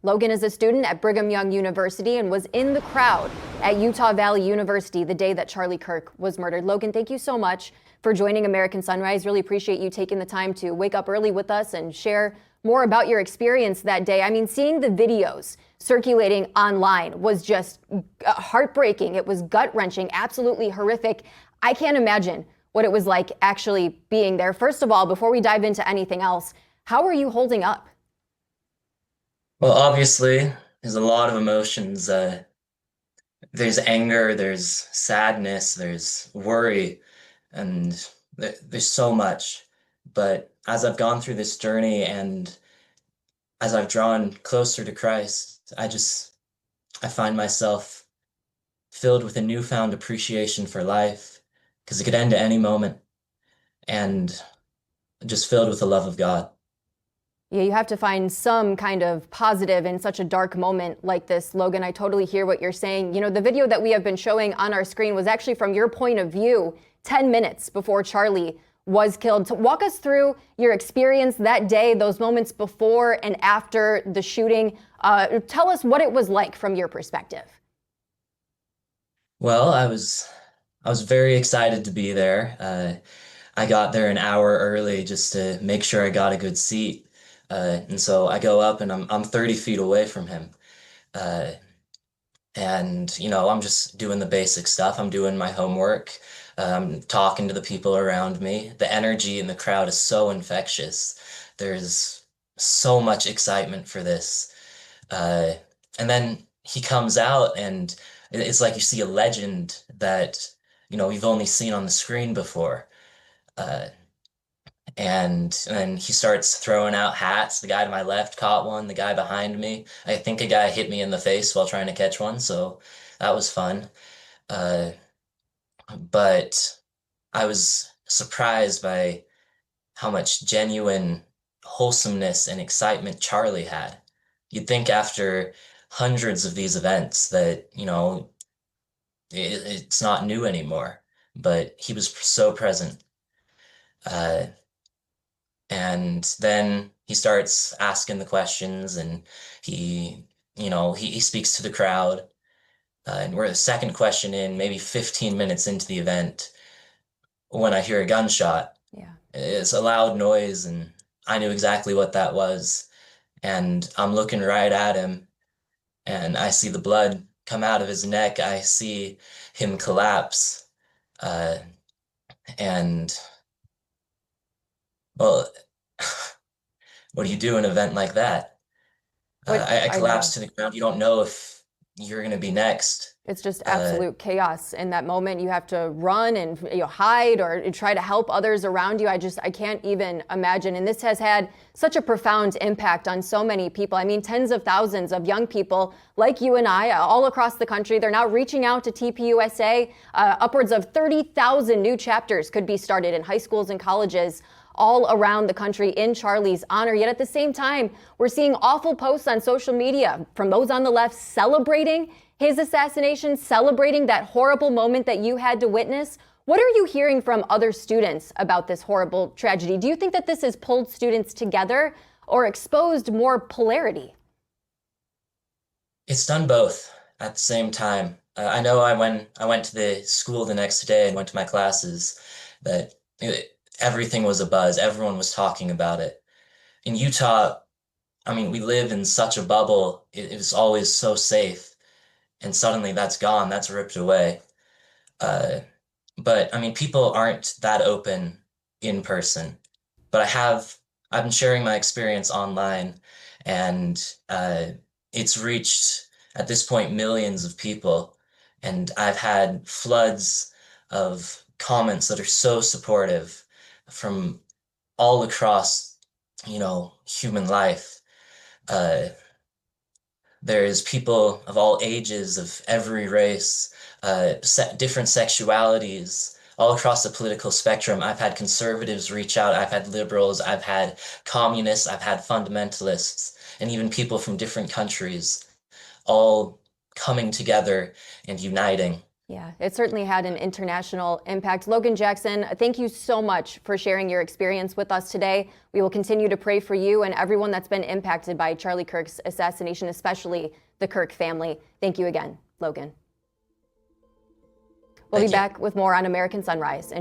Logan is a student at Brigham Young University and was in the crowd at Utah Valley University the day that Charlie Kirk was murdered. Logan, thank you so much for joining American Sunrise. Really appreciate you taking the time to wake up early with us and share more about your experience that day. I mean, seeing the videos circulating online was just heartbreaking. It was gut-wrenching, absolutely horrific. I can't imagine what it was like actually being there. First of all, before we dive into anything else, how are you holding up? Well, obviously, there's a lot of emotions. There's anger, there's sadness, there's worry, and there's so much. But as I've gone through this journey and as I've drawn closer to Christ, I find myself filled with a newfound appreciation for life because it could end at any moment, and just filled with the love of God. Yeah, you have to find some kind of positive in such a dark moment like this, Logan. I totally hear what you're saying. You know, the video that we have been showing on our screen was actually from your point of view 10 minutes before Charlie was killed. So walk us through your experience that day, those moments before and after the shooting. Tell us what it was like from your perspective. Well, I was very excited to be there. I got there an hour early just to make sure I got a good seat. And so I go up and I'm 30 feet away from him. Uh, and I'm just doing the basic stuff. I'm doing my homework. I'm talking to the people around me. The energy in the crowd is so infectious. There's so much excitement for this. Uh, and then he comes out and it's like you see a legend that, you've only seen on the screen before. Uh, and then he starts throwing out hats. The guy to my left caught one, the guy behind me. I think a guy hit me in the face while trying to catch one, so that was fun. Uh, but I was surprised by how much genuine wholesomeness and excitement Charlie had. You'd think after hundreds of these events that, it's not new anymore, but he was so present. Uh, and then he starts asking the questions and he speaks to the crowd. And we're the second question in, maybe 15 minutes into the event, when I hear a gunshot. Yeah. It's a loud noise, and I knew exactly what that was. And I'm looking right at him, and I see the blood come out of his neck. I see him collapse. Uh, and, well, what do you do in an event like that? What I I know. collapsed to the ground. You don't know if you're going to be next. It's just Uh, absolute chaos in that moment. You have to run and hide or try to help others around you. I can't even imagine. And this has had such a profound impact on so many people. I mean, tens of thousands of young people like you and I all across the country. They're now reaching out to TPUSA. Upwards of 30,000 new chapters could be started in high schools and colleges all around the country in Charlie's honor. Yet at the same time, we're seeing awful posts on social media from those on the left celebrating his assassination, celebrating that horrible moment that you had to witness. What are you hearing from other students about this horrible tragedy? Do you think that this has pulled students together or exposed more polarity? it's done both at the same time. I know I went to the school the next day and went to my classes, that everything was a buzz. Everyone was talking about it. In Utah, I mean, we live in such a bubble. It was always so safe, and suddenly that's gone. That's ripped away. Uh, but I mean, people aren't that open in person. But I've been sharing my experience online, and it's reached at this point millions of people. And I've had floods of comments that are so supportive from all across, human life. Uh, there's people of all ages, of every race, different sexualities, all across the political spectrum. I've had conservatives reach out, I've had liberals, I've had communists, I've had fundamentalists, and even people from different countries all coming together and uniting. Yeah, it certainly had an international impact. Logan Jackson, thank you so much for sharing your experience with us today. We will continue to pray for you and everyone that's been impacted by Charlie Kirk's assassination, especially the Kirk family. Thank you again, Logan. We'll be back with more on American Sunrise.